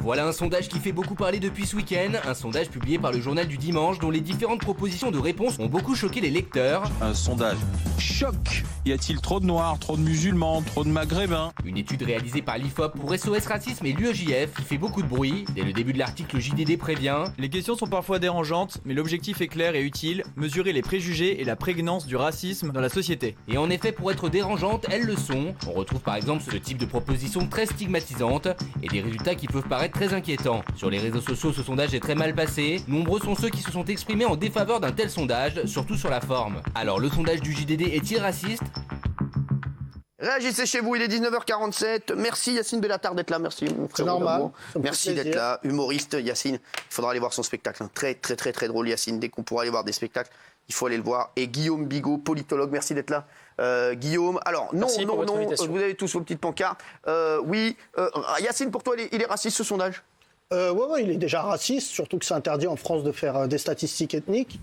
Voilà un sondage qui fait beaucoup parler depuis ce week-end, un sondage publié par le journal du dimanche dont les différentes propositions de réponse ont beaucoup choqué les lecteurs. Un sondage choc. Y a-t-il trop de noirs, trop de musulmans, trop de maghrébins? Une étude réalisée par l'IFOP pour SOS Racisme et l'UEJF qui fait beaucoup de bruit. Dès le début de l'article, le JDD prévient. Les questions sont parfois dérangeantes, mais l'objectif est clair et utile, mesurer les préjugés et la prégnance du racisme dans la société. Et en effet, pour être dérangeantes, elles le sont. On retrouve par exemple ce type de propositions très stigmatisantes et des résultats qui peuvent paraître très inquiétants. Sur les réseaux sociaux, ce sondage est très mal passé. Nombreux sont ceux qui se sont exprimés en défaveur d'un tel sondage, surtout sur la forme. Alors, le sondage du JDD est-il raciste ? Réagissez chez vous, il est 19h47. Merci Yacine Bellatar d'être là, merci mon frère. C'est normal. Merci d'être là, humoriste Yacine. Il faudra aller voir son spectacle, hein. Très très très très drôle Yacine. Dès qu'on pourra aller voir des spectacles, il faut aller le voir. Et Guillaume Bigot, politologue, merci d'être là. Guillaume, alors non, vous avez tous vos petites pancartes. Yacine, pour toi, il est raciste ce sondage ? Ouais, il est déjà raciste, surtout que c'est interdit en France de faire des statistiques ethniques.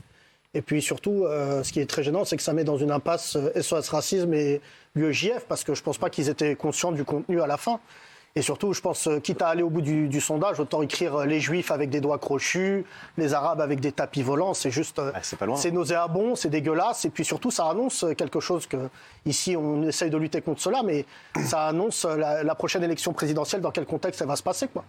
Et puis surtout, ce qui est très gênant, c'est que ça met dans une impasse SOS Racisme et l'UEJF, parce que je ne pense pas qu'ils étaient conscients du contenu à la fin. Et surtout, je pense, quitte à aller au bout du sondage, autant écrire les Juifs avec des doigts crochus, les Arabes avec des tapis volants. C'est juste, c'est nauséabond, c'est dégueulasse. Et puis surtout, ça annonce quelque chose que, ici, on essaye de lutter contre cela, mais ça annonce la prochaine élection présidentielle, dans quel contexte elle va se passer, quoi.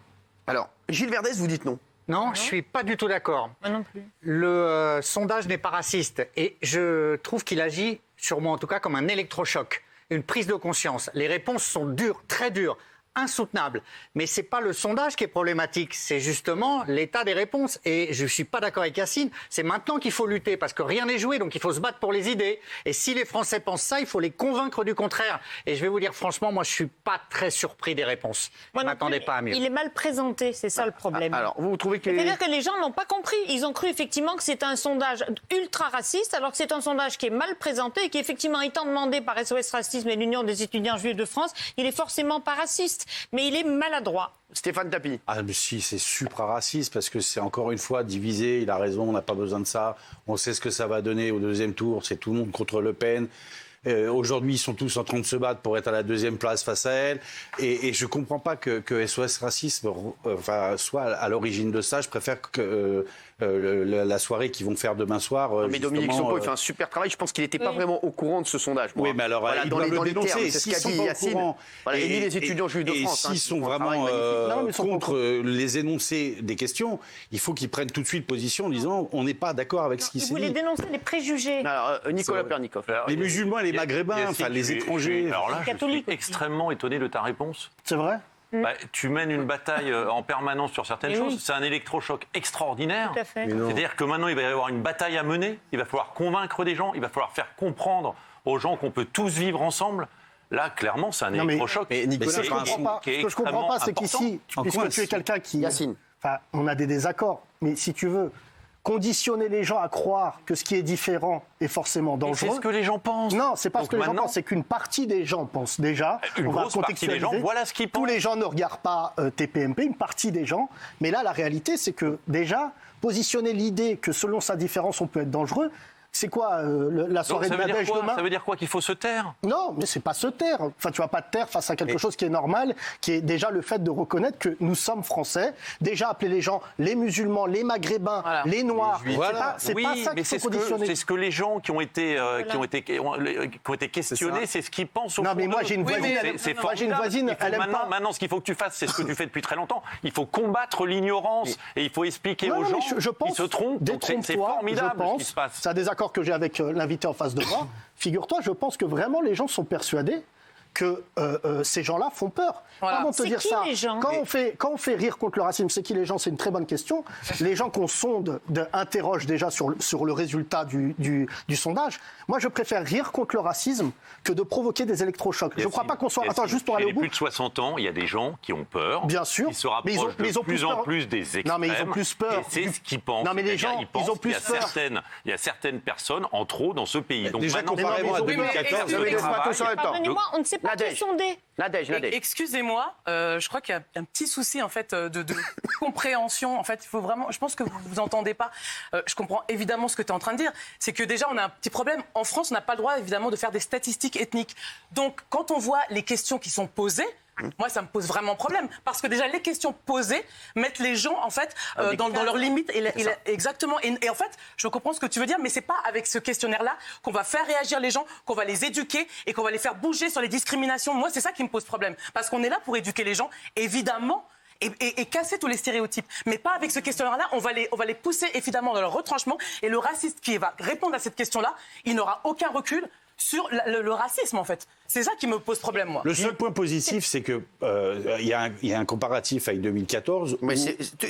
Alors, Gilles Verdez, vous dites non. Non, je ne suis pas du tout d'accord. Moi non plus. Le sondage n'est pas raciste et je trouve qu'il agit, sur moi en tout cas, comme un électrochoc, une prise de conscience. Les réponses sont dures, très dures, insoutenables. Mais ce n'est pas le sondage qui est problématique, c'est justement l'état des réponses. Et je ne suis pas d'accord avec Yacine, c'est maintenant qu'il faut lutter parce que rien n'est joué, donc il faut se battre pour les idées. Et si les Français pensent ça, il faut les convaincre du contraire. Et je vais vous dire franchement, moi je ne suis pas très surpris des réponses. Je ne m'attendais pas à mieux. Il est mal présenté, c'est ça le problème. Alors, vous trouvez que... C'est-à-dire que les gens n'ont pas compris. Ils ont cru effectivement que c'est un sondage ultra raciste, alors que c'est un sondage qui est mal présenté et qui effectivement étant demandé par SOS Racisme et l'Union des étudiants juifs de France, il est forcément pas raciste. Mais il est maladroit. Stéphane Tapie. Ah, mais si, c'est supra-raciste parce que c'est encore une fois divisé. Il a raison, on n'a pas besoin de ça. On sait ce que ça va donner au deuxième tour. C'est tout le monde contre Le Pen. Aujourd'hui, ils sont tous en train de se battre pour être à la deuxième place face à elle. Et je ne comprends pas que SOS Racisme soit à l'origine de ça. Je préfère que la soirée qu'ils vont faire demain soir. Mais Dominique Sompo, il fait un super travail. Je pense qu'il n'était pas vraiment au courant de ce sondage. Oui, mais alors, voilà, ils dans doivent le les dénoncer. termes, c'est ce qu'a dit Yacine. Voilà, et ni les étudiants juifs de France. Et s'ils sont vraiment contre les énoncés des questions, il faut qu'ils prennent tout de suite position en disant on n'est pas d'accord avec ce qui s'est dit. Vous voulez dénoncer les préjugés. Alors, Nicolas Pernikov. Les musulmans et les maghrébins, enfin les étrangers. Alors là, je suis extrêmement étonné de ta réponse. C'est vrai ? Tu mènes une bataille en permanence sur certaines choses. Oui. C'est un électrochoc extraordinaire. Tout à fait. C'est-à-dire que maintenant, il va y avoir une bataille à mener. Il va falloir convaincre des gens. Il va falloir faire comprendre aux gens qu'on peut tous vivre ensemble. Là, clairement, c'est un électrochoc. Mais Nicolas, ce que je comprends pas, c'est qu'ici, puisque tu es quelqu'un qui... Yacine. Enfin, on a des désaccords. Mais si tu veux... Conditionner les gens à croire que ce qui est différent est forcément dangereux. C'est ce que les gens pensent. Non, c'est pas ce que les gens pensent, c'est qu'une partie des gens pensent déjà. Une grosse partie des gens, voilà ce qu'ils pensent. Tous les gens ne regardent pas TPMP, une partie des gens. Mais là, la réalité, c'est que déjà, positionner l'idée que selon sa différence, on peut être dangereux, c'est quoi la soirée de Nadège demain ? Ça veut dire quoi ? Qu'il faut se taire ? Non, mais c'est pas se taire. Enfin, tu vas pas te taire face à quelque chose qui est normal, qui est déjà le fait de reconnaître que nous sommes français. Déjà appeler les gens les musulmans, les maghrébins, les noirs. C'est pas ça qu'il faut conditionner. C'est ce que les gens qui ont été questionnés, c'est ce qu'ils pensent au fond. Non, mais moi j'ai une voisine. J'ai une voisine. Maintenant, ce qu'il faut que tu fasses, c'est ce que tu fais depuis très longtemps. Il faut combattre l'ignorance et il faut expliquer aux gens qui se trompent. C'est formidable ce qui se passe. C'est un désaccord que j'ai avec l'invité en face de moi. Figure-toi, je pense que vraiment les gens sont persuadés que ces gens-là font peur. Voilà. Comment te dire ça ? Quand on fait rire contre le racisme, c'est qui les gens ? C'est une très bonne question. Les gens qu'on sonde interrogent déjà sur le résultat du sondage. Moi, je préfère rire contre le racisme que de provoquer des électrochocs. Je ne crois pas qu'on soit... Attends, juste pour aller au bout. Depuis plus de 60 ans, il y a des gens qui ont peur. Bien sûr. Qui se rapprochent de plus en plus des extrêmes. Non, mais ils ont plus peur. Et c'est ce qu'ils pensent. Non, mais les gens, ils ont plus peur. Il y a certaines personnes en trop dans ce pays. Donc déjà, comparément à 2014, pardonnez-moi, on ne sait pas qui sonder. Nadège. Excusez-moi, je crois qu'il y a un petit souci en fait de compréhension. En fait, il faut vraiment. Je pense que vous entendez pas. Je comprends évidemment ce que tu es en train de dire. C'est que déjà on a un petit problème. En France, on n'a pas le droit évidemment de faire des statistiques ethniques. Donc, quand on voit les questions qui sont posées, Moi, ça me pose vraiment problème. Parce que déjà, les questions posées mettent les gens, en fait, dans leurs limites. Exactement. Et en fait, je comprends ce que tu veux dire, mais c'est pas avec ce questionnaire-là qu'on va faire réagir les gens, qu'on va les éduquer et qu'on va les faire bouger sur les discriminations. Moi, c'est ça qui me pose problème. Parce qu'on est là pour éduquer les gens, évidemment. Et casser tous les stéréotypes. Mais pas avec ce questionnaire-là, on va les pousser évidemment dans leur retranchement. Et le raciste qui va répondre à cette question-là, il n'aura aucun recul sur le racisme, en fait. C'est ça qui me pose problème, moi. Le seul point positif, c'est que y a un comparatif avec 2014. Mais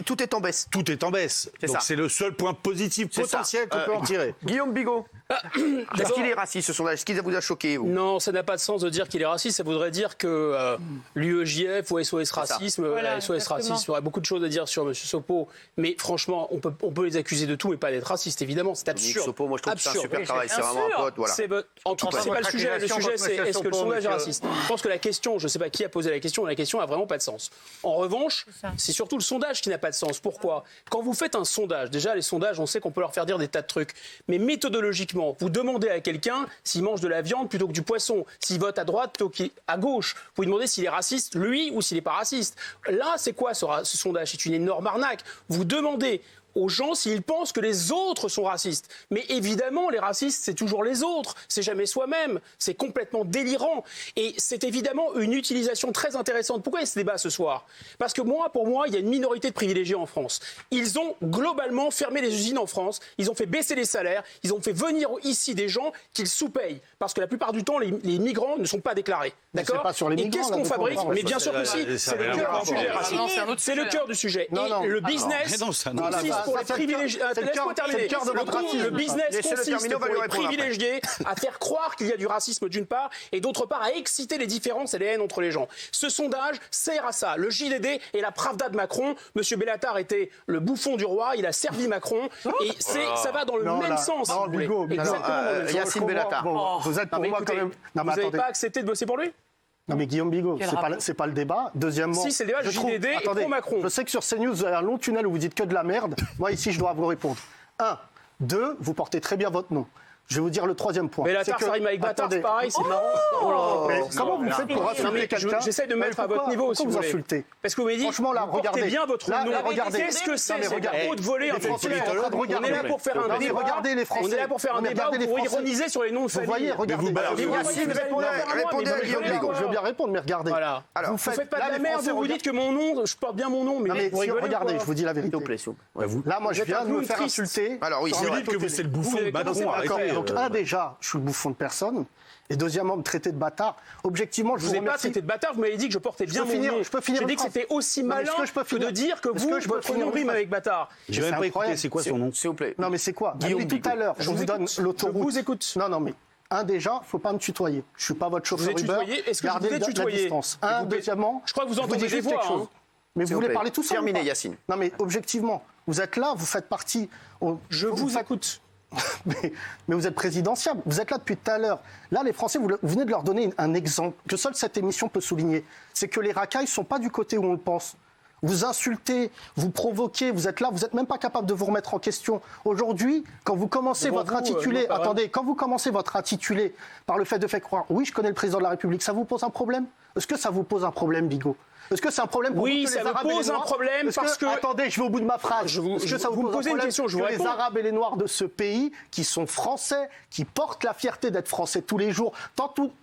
tout est en baisse. Tout est en baisse. Donc c'est le seul point positif potentiel qu'on peut en tirer. Guillaume Bigot. Est-ce qu'il est raciste, ce sondage? Est-ce qu'il vous a choqué, vous? Non, ça n'a pas de sens de dire qu'il est raciste. Ça voudrait dire que l'UEJF ou SOS Racisme, SOS Racisme, il y aurait beaucoup de choses à dire sur M. Sopo. Mais franchement, on peut les accuser de tout, mais pas d'être raciste, évidemment. C'est absurde. Sopo, moi, je trouve que c'est un super travail. C'est vraiment un pote. Voilà. En tout cas, c'est pas le sujet. Le sujet, c'est est-ce que le sondage est raciste? Je pense que la question, je ne sais pas qui a posé la question a vraiment pas de sens. En revanche, c'est surtout le sondage qui n'a pas de sens. Pourquoi? Quand vous faites un sondage, déjà les sondages, on sait qu'on peut leur faire dire des tas de trucs. Mais méthodologiquement, vous demandez à quelqu'un s'il mange de la viande plutôt que du poisson, s'il vote à droite plutôt qu'à gauche. Vous lui demandez s'il est raciste, lui, ou s'il n'est pas raciste. Là, c'est quoi ce sondage? C'est une énorme arnaque. Vous demandez aux gens s'ils pensent que les autres sont racistes. Mais évidemment, les racistes, c'est toujours les autres, c'est jamais soi-même, c'est complètement délirant. Et c'est évidemment une utilisation très intéressante. Pourquoi il y a ce débat ce soir? Parce que pour moi, il y a une minorité de privilégiés en France. Ils ont globalement fermé les usines en France, ils ont fait baisser les salaires, ils ont fait venir ici des gens qu'ils sous-payent. Parce que la plupart du temps, les migrants ne sont pas déclarés. D'accord? Et qu'est-ce qu'on fabrique? Mais bien sûr que si, c'est le cœur du sujet. C'est le cœur du sujet. Et le business consiste pour les privilégiés. Laisse-moi terminer. Le business consiste pour les privilégiés à faire croire qu'il y a du racisme d'une part et d'autre part à exciter les différences et les haines entre les gens. Ce sondage sert à ça. Le JDD et la Pravda de Macron. Monsieur Bellatar était le bouffon du roi. Il a servi Macron et ça va dans le même sens. Yacine Bellatar. Vous êtes pour moi quand même. Vous n'avez pas accepté de bosser pour lui? Non mais Guillaume Bigot, c'est pas le débat. Deuxièmement, si c'est le débat, le JDD et pro Macron. Je sais que sur CNews, vous avez un long tunnel où vous dites que de la merde. Moi ici, je dois vous répondre. 1, 2, vous portez très bien votre nom. Je vais vous dire le troisième point. Mais la tarte, ça rime avec bâtard, c'est pareil, c'est marrant. Comment vous faites pour insulter quelqu'un? J'essaie de mettre à votre niveau, si vous voulez. Insultez? Parce que vous m'avez dit, franchement, là, regardez bien votre nom. Qu'est-ce que c'est? C'est de haute volée en On est là pour faire un débat. Regardez les Français. On est là pour faire un débat pour ironiser sur les noms de famille. Vous voyez, regardez. Yacine, répondez à Guillaume Bigot. Je veux bien répondre, mais regardez. Vous faites pas de la merde, vous dites que mon nom, je porte bien mon nom, mais regardez, je vous dis la vérité. Là, moi, je viens de me faire insulter. Alors oui, c'est vrai que c'est le bouffon de Macron. Donc, déjà, je suis le bouffon de personne. Et deuxièmement, me traiter de bâtard. Objectivement, je vous ai pas traité de bâtard, vous m'avez dit que je portais bien mon nom. J'ai dit que c'était aussi malin que de dire que votre nom rime avec bâtard. J'ai même pas écouté, c'est quoi son nom? S'il vous plaît. Non mais c'est quoi? Guillaume, tout à l'heure, je vous donne l'autoroute. Je vous écoute. Non, mais déjà, faut pas me tutoyer. Je suis pas votre chauffeur Uber. Est-ce que vous voulez tutoyer? Deuxièmement, je crois que vous entendez des voix. Mais vous voulez parler tout seul? Terminé, Yacine. Non mais objectivement, vous êtes là, vous faites partie. Je vous écoute. Mais vous êtes présidentiable, vous êtes là depuis tout à l'heure. Là, les Français, vous venez de leur donner un exemple que seule cette émission peut souligner. C'est que les racailles ne sont pas du côté où on le pense. Vous insultez, vous provoquez, vous êtes là, vous n'êtes même pas capable de vous remettre en question. Aujourd'hui, quand vous commencez votre intitulé, quand vous commencez votre intitulé par le fait de faire croire, oui, je connais le président de la République, ça vous pose un problème? Est-ce que ça vous pose un problème, Bigot? Est-ce que c'est un problème pour vous que les Arabes et les Noirs... Oui, ça me pose un problème parce que... Attendez, je vais au bout de ma phrase. Est-ce que ça vous pose un problème que les Arabes et les Noirs de ce pays, qui sont français, qui portent la fierté d'être français tous les jours,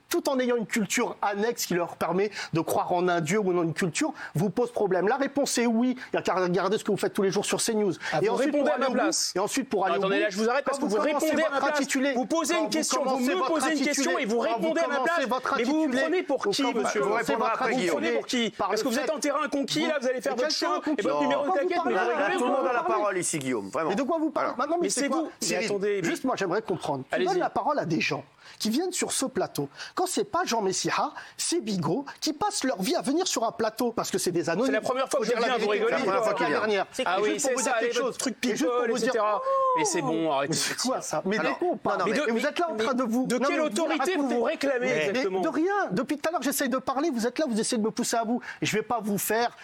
tout en ayant une culture annexe qui leur permet de croire en un dieu ou en une culture, vous pose problème? La réponse est oui. Il n'y a qu'à regarder ce que vous faites tous les jours sur CNews. Et ensuite, pour aller à ma place. Et ensuite, pour aller attendez, là, je vous arrête parce que vous répondez à ma place. Vous posez une question, vous me posez une question et vous répondez à ma place. Mais vous me prenez pour qui, monsieur? Vous me prenez pour qui? Parce que vous êtes en terrain conquis, là, vous allez faire votre show et votre numéro de taquette. Mais tout le monde a la parole ici, Guillaume. Vraiment. Mais de quoi vous parlez maintenant? Mais c'est vous. Attendez, juste moi, j'aimerais comprendre. Tu donnes la parole à des gens qui viennent sur ce plateau. Quand c'est pas Jean Messia, c'est Bigot, qui passent leur vie à venir sur un plateau parce que c'est des anonymes. C'est la première fois que je viens, vous rigolez. C'est la première fois qu'il vient. Ah oui, c'est ça, les trucs people, etc. Mais c'est bon, arrêtez. C'est quoi ça? Mais de quoi on parle? Mais vous êtes là en train de vous... De quelle autorité vous vous réclamez exactement? De rien. Depuis tout à l'heure, j'essaye de parler, vous êtes là, vous essayez de me pousser à bout. Et je vais pas vous faire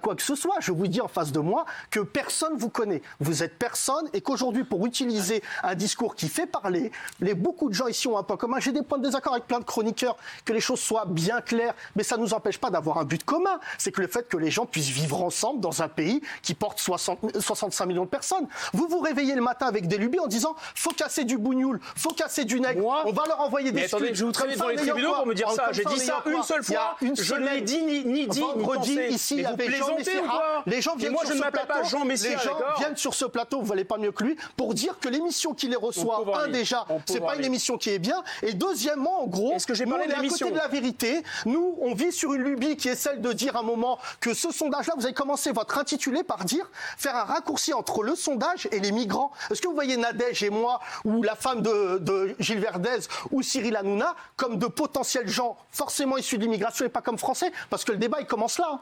quoi que ce soit. Je vous dis en face de moi que personne vous connaît. Vous êtes personne et qu'aujourd'hui, pour utiliser un discours qui fait parler, beaucoup de gens ici ont un point commun. J'ai des points de désaccord avec plein de chroniqueurs, que les choses soient bien claires, mais ça ne nous empêche pas d'avoir un but commun. C'est que le fait que les gens puissent vivre ensemble dans un pays qui porte 65 millions de personnes. Vous vous réveillez le matin avec des lubies en disant faut casser du bougnoul, faut casser du nègre, on va leur envoyer des attendez, je vous traîne devant les tribunaux pour me dire ça. J'ai dit ça une seule fois, je ne l'ai dit ni dit ni pensé. Ici, il y avait Jean Messia. Les gens viennent sur ce plateau. Les gens viennent sur ce plateau, vous valez pas mieux que lui, pour dire que l'émission qui les reçoit, déjà, c'est pas une émission qui est bien, et deuxièmement, en gros, nous, on est à côté de la vérité. Nous, on vit sur une lubie qui est celle de dire à un moment que ce sondage-là, vous avez commencé votre intitulé par dire, faire un raccourci entre le sondage et les migrants. Est-ce que vous voyez Nadège et moi, ou la femme de Gilles Verdez, ou Cyril Hanouna, comme de potentiels gens forcément issus de l'immigration et pas comme français? Parce que le débat, il commence là.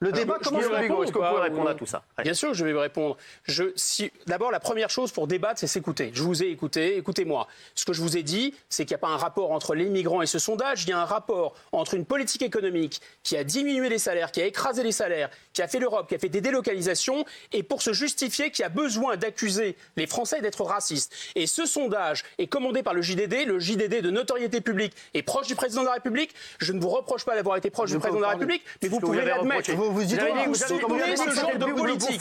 Le débat commence là. Est-ce que vous pouvez répondre à tout ça? Bien sûr que je vais vous répondre. D'abord, la première chose pour débattre, c'est s'écouter. Je vous ai écouté, écoutez-moi. Ce que je vous ai dit, c'est qu'il n'y a pas un rapport entre les migrants et ce sondage. Il y a un rapport entre une politique économique qui a diminué les salaires, qui a écrasé les salaires, qui a fait l'Europe, qui a fait des délocalisations, et pour se justifier, qui a besoin d'accuser les Français d'être racistes. Et ce sondage est commandé par le JDD de notoriété publique et proche du président de la République. Je ne vous reproche pas d'avoir été proche du président de la République, mais vous pouvez l'admettre. Vous dites vous soutenez ce genre de politique.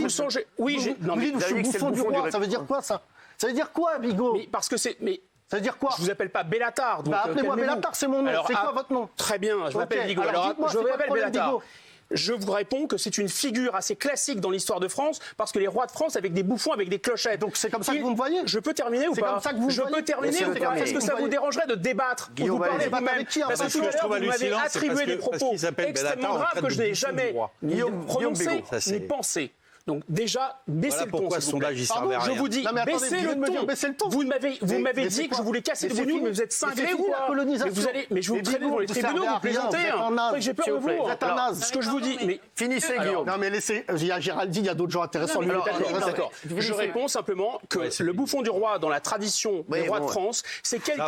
Vous changez. Oui, non, mais je suis le bouffon du roi. Ça veut dire quoi, ça? Ça veut dire quoi, Bigot? Parce que c'est. Ça veut dire quoi? Je vous appelle pas Bellatar. Appelez-moi Bellatar, c'est mon nom. C'est quoi votre nom? Très bien, je m'appelle Bigot. Alors, je m'appelle Bellatar. Je vous réponds que c'est une figure assez classique dans l'histoire de France, parce que les rois de France avec des bouffons, avec des clochettes. Donc c'est comme ça que vous me voyez? Je peux terminer ou pas? C'est comme ça que vous Je peux terminer ou pas? Est-ce que ça vous dérangerait de débattre? Vous parlez vous-même. Parce que tout à l'heure, vous m'avez attribué des propos extrêmement graves que je n'ai jamais ni prononcés ni pensés. Donc déjà, baissez le ton. Pourquoi ce sondage, il servait à rien. Je vous dis, baissez le ton. Vous m'avez dit que je voulais casser le bougnoul, mais vous êtes cinglé ou quoi? Mais je vous traîne devant les tribunaux, vous plaisantez. J'ai peur de vous. Ce que je vous dis, mais finissez, Guillaume. Non, mais laissez. Il y a Géraldine, il y a d'autres gens intéressants. D'accord. Je réponds simplement que le bouffon du roi, dans la tradition des rois de France, c'est quelqu'un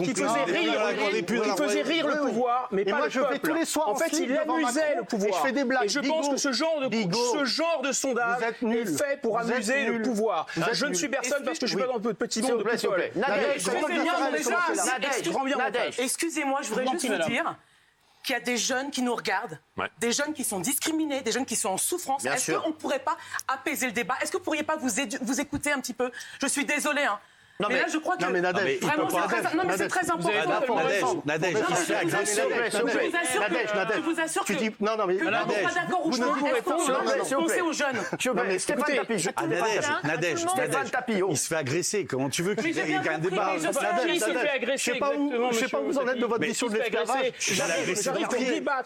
qui faisait rire le pouvoir, mais pas le peuple. En fait, il amusait le pouvoir. Et je pense que ce genre de sondage est fait pour amuser le pouvoir. Je ne suis personne parce que je suis pas dans le petit monde de people. Excusez-moi, je voudrais juste vous dire qu'il y a des jeunes qui nous regardent, des jeunes qui sont discriminés, des jeunes qui sont en souffrance. Est-ce qu'on ne pourrait pas apaiser le débat? Est-ce que vous ne pourriez pas vous écouter un petit peu? Je je suis désolée, hein. Non, mais là, je crois que. Non, mais Nadège, vraiment, c'est très important. Nadège, il se fait agresser. Je vous assure que. Non, mais. Que quand on n'est pas d'accord ou je peux penser aux jeunes. Mais Stéphane Tapie. Nadège, il se fait agresser. Comment tu veux qu'il y ait un débat? Qui se fait agresser? Je sais pas où vous en êtes de votre mission de l'esclavage.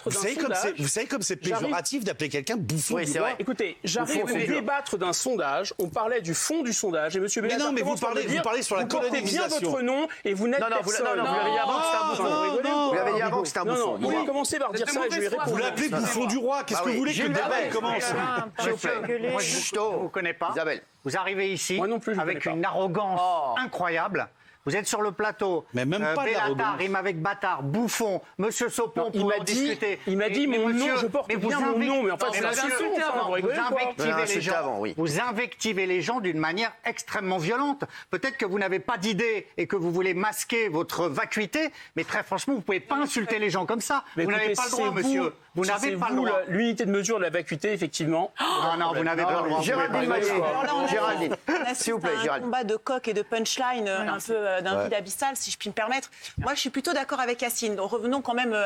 Vous savez comme c'est péjoratif d'appeler quelqu'un bouffon. Oui, c'est vrai. Écoutez, j'arrive à débattre d'un sondage. On parlait du fond du sondage et M. Bellatar. Mais non, mais vous parlez sur la colonisation. Vous portez bien votre nom et vous n'êtes personne. Non, vous l'avez dit avant que c'était un bouffon. Vous l'avez dit avant que c'était un bouffon. Vous avez commencé par dire ça et je lui ai répondu. Vous l'appelez bouffon du roi. Qu'est-ce que vous voulez que le débat commence? Moi, je ne vous connais pas. Isabelle. Vous arrivez ici avec une arrogance incroyable. Vous êtes sur le plateau. Mais même pas Bellatar rime avec bâtard, bouffon. Monsieur Sopon, il m'a dit, mon nom, je porte bien mon nom, mais en fait, c'est vous invectivez les gens d'une manière extrêmement violente. Peut-être que vous n'avez pas d'idée et que vous voulez masquer votre vacuité, mais très franchement, vous ne pouvez pas insulter les gens comme ça. Vous n'avez pas le droit, monsieur. Vous n'avez pas le droit. L'unité de mesure de la vacuité, effectivement. Non, vous n'avez pas le droit. Géraldine, s'il vous plaît, Géraldine. Un combat de coq et de punchline, un peu d'un vide abyssal, si je puis me permettre. Moi, je suis plutôt d'accord avec Yacine. Donc, revenons quand même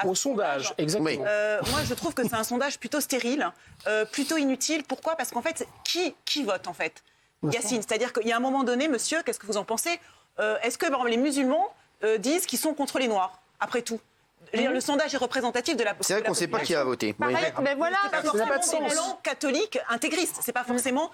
au sondage. Exactement. Moi, je trouve que c'est un sondage plutôt stérile, plutôt inutile. Pourquoi? Parce qu'en fait, qui vote, en fait? Yacine, c'est-à-dire qu'il y a un moment donné, monsieur, qu'est-ce que vous en pensez? Est-ce que, par exemple, les musulmans disent qu'ils sont contre les Noirs, après tout? Le sondage est représentatif de la. C'est vrai qu'on ne sait pas qui a voté. Mais voilà, c'est pas forcément des blancs catholiques intégristes. C'est pas forcément,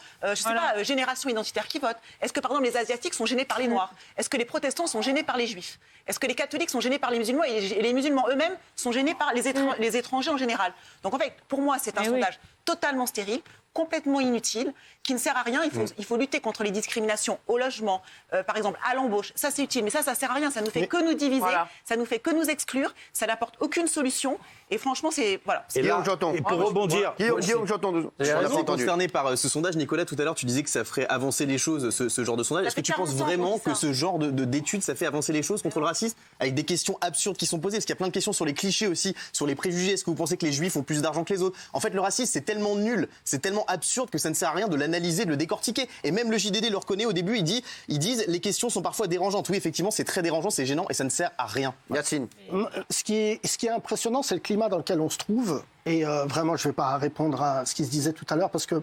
génération identitaire qui vote. Est-ce que, par exemple, les Asiatiques sont gênés par les Noirs? Est-ce que les protestants sont gênés par les Juifs? Est-ce que les catholiques sont gênés par les musulmans et les musulmans eux-mêmes sont gênés par les étrangers en général? Donc, en fait, pour moi, c'est un sondage totalement stérile. complètement inutile, qui ne sert à rien. Il faut lutter contre les discriminations au logement, par exemple à l'embauche. Ça, c'est utile, mais ça sert à rien. Ça ne fait que nous diviser, ça ne fait que nous exclure, ça n'apporte aucune solution. Et franchement, c'est... Voilà. Et là, et pour rebondir... Guillaume, j'entends. Je suis concerné par ce sondage. Nicolas, tout à l'heure, tu disais que ça ferait avancer les choses, ce genre de sondage. Est-ce que tu penses vraiment que ce genre d'études, ça fait avancer les choses contre le racisme, avec des questions absurdes qui sont posées? Parce qu'il y a plein de questions sur les clichés aussi, sur les préjugés. Est-ce que vous pensez que les juifs ont plus d'argent que les autres? En fait, le racisme, c'est tellement nul, c'est tellement absurde que ça ne sert à rien de l'analyser, de le décortiquer. Et même le JDD le reconnaît au début, ils disent les questions sont parfois dérangeantes. Oui, effectivement, c'est très dérangeant, c'est gênant et ça ne sert à rien. Yacine. Ce qui est impressionnant, c'est le climat dans lequel on se trouve. Et vraiment, je ne vais pas répondre à ce qui se disait tout à l'heure parce que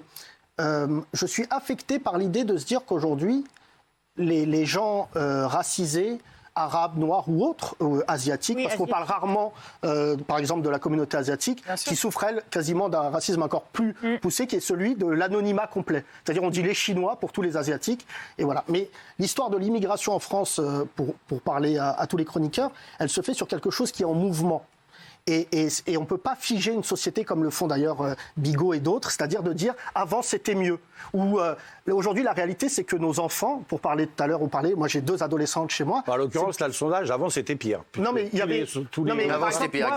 je suis affecté par l'idée de se dire qu'aujourd'hui, les gens racisés, arabes, noirs ou autres, asiatiques, parce qu'on parle rarement, par exemple, de la communauté asiatique, qui souffre, elle, quasiment d'un racisme encore plus poussé, qui est celui de l'anonymat complet. C'est-à-dire, on dit les Chinois pour tous les Asiatiques, et voilà. Mais l'histoire de l'immigration en France, pour parler à tous les chroniqueurs, elle se fait sur quelque chose qui est en mouvement. Et on ne peut pas figer une société comme le font d'ailleurs Bigot et d'autres, c'est-à-dire de dire avant c'était mieux. Ou aujourd'hui la réalité c'est que nos enfants, pour parler tout à l'heure, moi j'ai 2 adolescentes chez moi. En l'occurrence là le sondage avant c'était pire. Non mais il y avait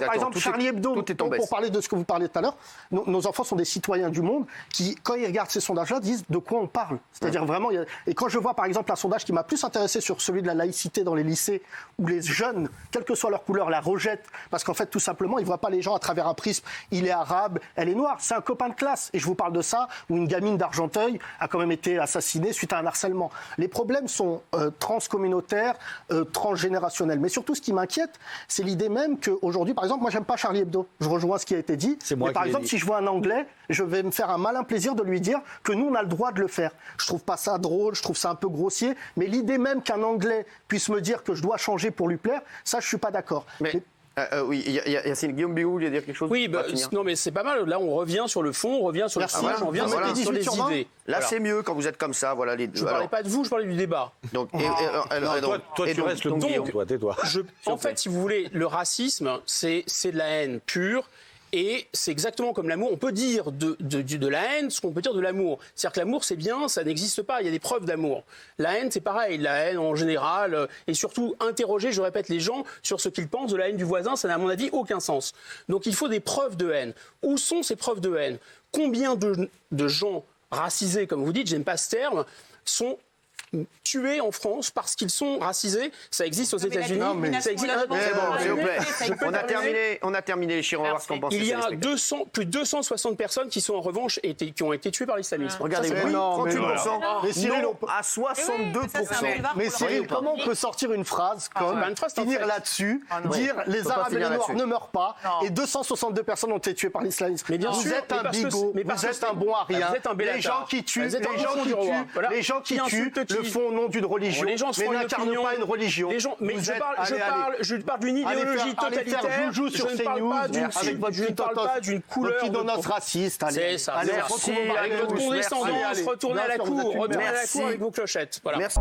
par exemple Charlie Hebdo, pour parler de ce que vous parliez tout à l'heure, nos enfants sont des citoyens du monde qui quand ils regardent ces sondages-là disent de quoi on parle. C'est-à-dire vraiment et quand je vois par exemple un sondage qui m'a plus intéressé sur celui de la laïcité dans les lycées où les jeunes, quelle que soit leur couleur, la rejettent parce qu'en fait tout simplement ils ne voient pas les gens à travers un prisme. Il est arabe, elle est noire. C'est un copain de classe. Et je vous parle de ça, où une gamine d'Argenteuil a quand même été assassinée suite à un harcèlement. Les problèmes sont transcommunautaires, transgénérationnels. Mais surtout, ce qui m'inquiète, c'est l'idée même qu'aujourd'hui, par exemple, moi, j'aime pas Charlie Hebdo. Je rejoins ce qui a été dit. Mais par exemple, si je vois un Anglais, je vais me faire un malin plaisir de lui dire que nous, on a le droit de le faire. Je trouve pas ça drôle, je trouve ça un peu grossier. Mais l'idée même qu'un Anglais puisse me dire que je dois changer pour lui plaire, ça, je suis pas d'accord. Oui, Yacine, Guillaume Bigot voulait dire quelque chose. Oui, non mais c'est pas mal. Là, on revient sur le fond, on revient sur le fond, on revient sur les idées. Là, c'est mieux quand vous êtes comme ça. Voilà les deux. Je parlais pas de vous, je parlais du débat. Donc, toi, tu restes le Guillaume, toi, tais-toi. En fait, si vous voulez, le racisme, c'est de la haine pure. Et c'est exactement comme l'amour. On peut dire de la haine ce qu'on peut dire de l'amour. C'est-à-dire que l'amour, c'est bien, ça n'existe pas. Il y a des preuves d'amour. La haine, c'est pareil. La haine, en général, et surtout interroger, je répète, les gens sur ce qu'ils pensent de la haine du voisin, ça n'a, à mon avis, aucun sens. Donc il faut des preuves de haine. Où sont ces preuves de haine? Combien de gens racisés, comme vous dites, j'aime pas ce terme, sont tués en France parce qu'ils sont racisés? Ça existe aux États-Unis. Ça existe. S'il vous plaît. On a terminé les chiens. On va voir ce qu'on pense. Il y a plus de 260 personnes qui sont en revanche qui ont été tuées par l'islamisme. Regardez, 38%. Mais Cyril, à 62%. Mais Cyril, comment on peut sortir une phrase comme finir là-dessus, dire les Arabes et les Noirs ne meurent pas et 262 personnes ont été tuées par l'islamisme? Vous êtes un bigot, vous êtes un bon à rien. Les gens qui tuent, les gens qui tuent le font au nom d'une religion, mais n'incarnent pas une religion. Je parle d'une idéologie totalitaire. Je ne parle pas d'une couleur. Qui donne raciste. C'est ça. Avec votre condescendance, retournez à la cour avec vos clochettes. Voilà. Merci.